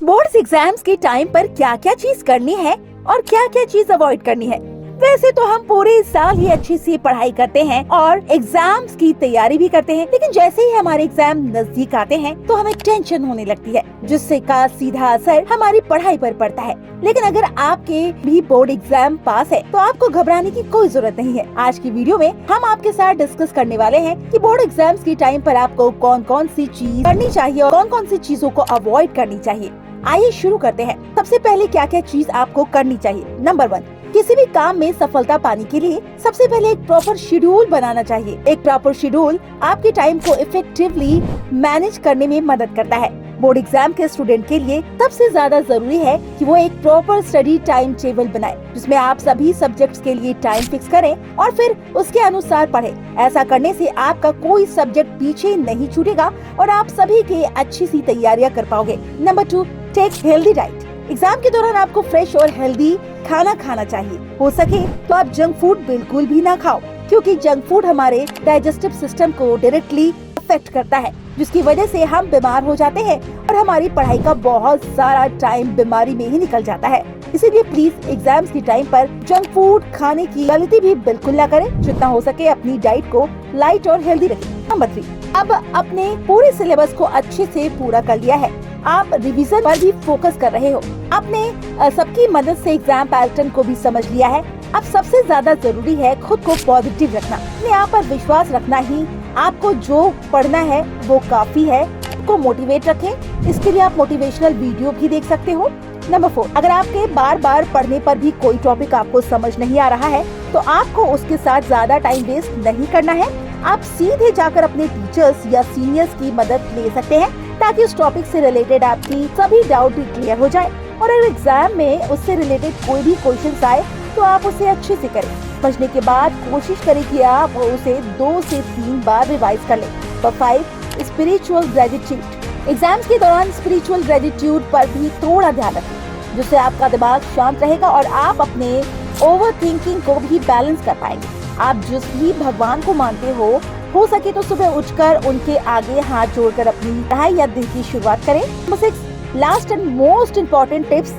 Boards exams के time पर क्या क्या चीज करनी है और क्या क्या चीज अवॉइड करनी है। वैसे तो हम पूरे साल ही अच्छी सी पढ़ाई करते हैं और एग्जाम्स की तैयारी भी करते हैं, लेकिन जैसे ही हमारे एग्जाम नजदीक आते हैं तो हमें टेंशन होने लगती है, जिससे का सीधा असर हमारी पढ़ाई पर पड़ता है। लेकिन अगर आपके भी बोर्ड एग्जाम पास है तो आपको घबराने की कोई जरूरत नहीं है। आज की वीडियो में हम आपके साथ डिस्कस करने वाले हैं कि बोर्ड एग्जाम्स के टाइम पर आपको कौन कौन सी चीज करनी चाहिए और कौन कौन सी चीजों को अवॉइड करनी चाहिए। आइए शुरू करते हैं। सबसे पहले क्या क्या चीज आपको करनी चाहिए। नंबर 1, किसी भी काम में सफलता पाने के लिए सबसे पहले एक प्रॉपर शेड्यूल बनाना चाहिए। एक प्रॉपर शेड्यूल आपके टाइम को इफेक्टिवली मैनेज करने में मदद करता है। बोर्ड एग्जाम के स्टूडेंट के लिए सबसे ज्यादा जरूरी है कि वो एक प्रॉपर स्टडी टाइम टेबल बनाए, जिसमें आप सभी सब्जेक्ट्स के लिए टाइम फिक्स करें और फिर उसके अनुसार पढ़ें। ऐसा करने से आपका कोई सब्जेक्ट पीछे नहीं छूटेगा और आप सभी के अच्छी सी तैयारियां कर पाओगे। Number 2, take healthy diet. Exam के दौरान आपको फ्रेश और हेल्दी खाना खाना चाहिए। हो सके तो आप जंक फूड बिल्कुल भी ना खाओ, क्योंकि जंक फूड हमारे डाइजेस्टिव सिस्टम को डायरेक्टली अफेक्ट करता है, जिसकी वजह से हम बीमार हो जाते हैं और हमारी पढ़ाई का बहुत सारा टाइम बीमारी में ही निकल जाता है। इसीलिए प्लीज एग्जाम्स के टाइम पर जंक फूड खाने की गलती भी बिल्कुल ना करें। जितना हो सके अपनी डाइट को लाइट और हेल्दी रखें। नंबर 3, अब अपने पूरे सिलेबस को अच्छे से पूरा कर लिया है, आप रिवीजन पर भी फोकस कर रहे हो, आपने सबकी मदद से एग्जाम पैटर्न को भी समझ लिया है। अब सबसे ज्यादा जरूरी है खुद को पॉजिटिव रखना, अपने आप पर विश्वास रखना ही आपको जो पढ़ना है वो काफी है। को मोटिवेट रखें, इसके लिए आप मोटिवेशनल वीडियो भी देख सकते हो। नंबर 4, अगर आपके बार बार पढ़ने पर भी कोई टॉपिक आपको समझ नहीं आ रहा है तो आपको उसके साथ ज्यादा टाइम वेस्ट नहीं करना है। आप सीधे जाकर अपने टीचर्स या सीनियर्स की मदद ले सकते हैं, ताकि उस टॉपिक से रिलेटेड आपकी सभी डाउट भी क्लियर हो जाए। और अगर एग्जाम में उससे रिलेटेड कोई भी क्वेश्चन आए तो आप उसे अच्छे से करें। समझने के बाद कोशिश करें कि आप उसे 2 से 3 बार रिवाइज कर लें। Number 5, spiritual gratitude. एग्जाम्स के दौरान स्पिरिचुअल ग्रेटिट्यूड पर भी थोड़ा ध्यान रखें, जिससे आपका दिमाग शांत रहेगा और आप अपने ओवर थिंकिंग को भी बैलेंस कर पाएंगे। आप जिस भी भगवान को मानते हो सके तो सुबह उठकर उनके आगे हाथ जोड़कर अपनी पढ़ाई या दिन की शुरुआत करें। Number 6, last and most important tips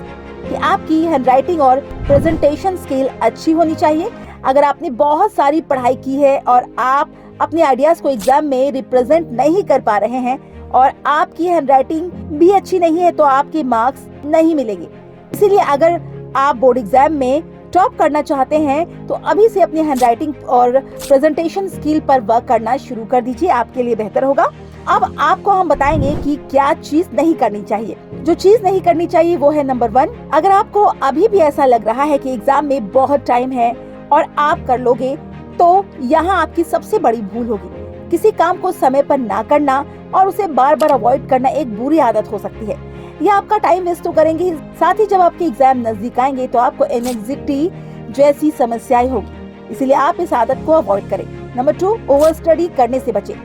कि आपकी हैंडराइटिंग और प्रेजेंटेशन स्किल अच्छी होनी चाहिए। अगर आपने बहुत सारी पढ़ाई की है और आप अपने आइडियाज को एग्जाम में रिप्रेजेंट नहीं कर पा रहे हैं और आपकी हैंडराइटिंग भी अच्छी नहीं है तो आपके मार्क्स नहीं मिलेंगे। इसीलिए अगर आप बोर्ड एग्जाम में टॉप करना चाहते हैं तो अभी से अपनी हैंडराइटिंग और प्रेजेंटेशन स्किल पर वर्क करना शुरू कर दीजिए, आपके लिए बेहतर होगा। अब आपको हम बताएंगे कि क्या चीज नहीं करनी चाहिए। जो चीज नहीं करनी चाहिए वो है नंबर 1, अगर आपको अभी भी ऐसा लग रहा है कि एग्जाम में बहुत टाइम है और आप कर लोगे तो यहाँ आपकी सबसे बड़ी भूल होगी। किसी काम को समय पर ना करना और उसे बार बार अवॉइड करना एक बुरी आदत हो सकती है। ये आपका टाइम वेस्ट तो करेंगे, साथ ही जब आपके एग्जाम नजदीक आएंगे तो आपको एंग्जाइटी जैसी समस्याएं होगी। इसीलिए आप इस आदत को अवॉइड करें। नंबर 2, ओवर स्टडी करने से बचें।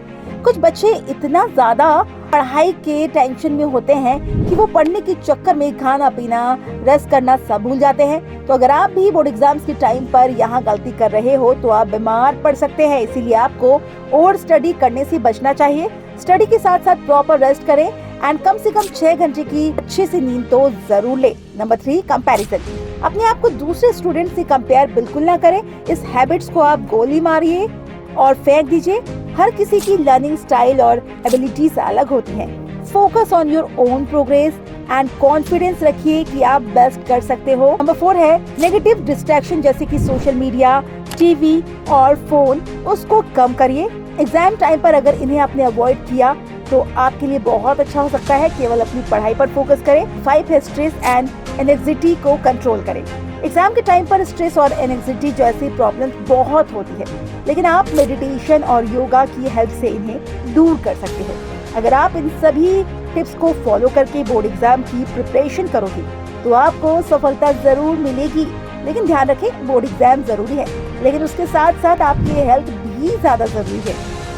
कुछ बच्चे इतना ज्यादा पढ़ाई के टेंशन में होते हैं कि वो पढ़ने के चक्कर में खाना पीना रेस्ट करना सब भूल जाते हैं। तो अगर आप भी बोर्ड एग्जाम्स के टाइम पर यहाँ गलती कर रहे हो तो आप बीमार पड़ सकते हैं। इसीलिए आपको ओवर स्टडी करने से बचना चाहिए। स्टडी के साथ साथ प्रॉपर रेस्ट करें एंड कम से कम 6 घंटे की अच्छे से नींद तो जरूर ले। Number 3, comparison. अपने आप को दूसरे स्टूडेंट से कंपेयर बिल्कुल ना करें। इस हैबिट्स को आप गोली मारिए और फेंक दीजिए। हर किसी की लर्निंग स्टाइल और एबिलिटीज अलग होती हैं। Focus on your own progress and confidence रखिए कि आप बेस्ट कर सकते हो। नंबर 4 है नेगेटिव डिस्ट्रैक्शन, जैसे कि सोशल मीडिया, टीवी और फोन, उसको कम करिए। एग्जाम टाइम पर अगर इन्हें आपने अवॉइड किया तो आपके लिए बहुत अच्छा हो सकता है। केवल अपनी पढ़ाई पर फोकस करें। 5 है स्ट्रेस एंड एंग्जाइटी को कंट्रोल करें। एग्जाम के टाइम पर स्ट्रेस और एंग्जाइटी जैसी प्रॉब्लम्स बहुत होती है, लेकिन आप मेडिटेशन और योगा की हेल्प से इन्हें दूर कर सकते हैं। अगर आप इन सभी टिप्स को फॉलो करके बोर्ड एग्जाम की प्रिपरेशन करोगे तो आपको सफलता जरूर मिलेगी। लेकिन ध्यान रखें, बोर्ड एग्जाम जरूरी है, लेकिन उसके साथ साथ आपकी हेल्थ भी ज्यादा जरूरी है।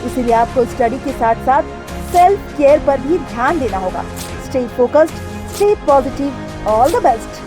इसीलिए आपको स्टडी के साथ साथ सेल्फ केयर पर भी ध्यान देना होगा। Stay focused, stay positive, all the best.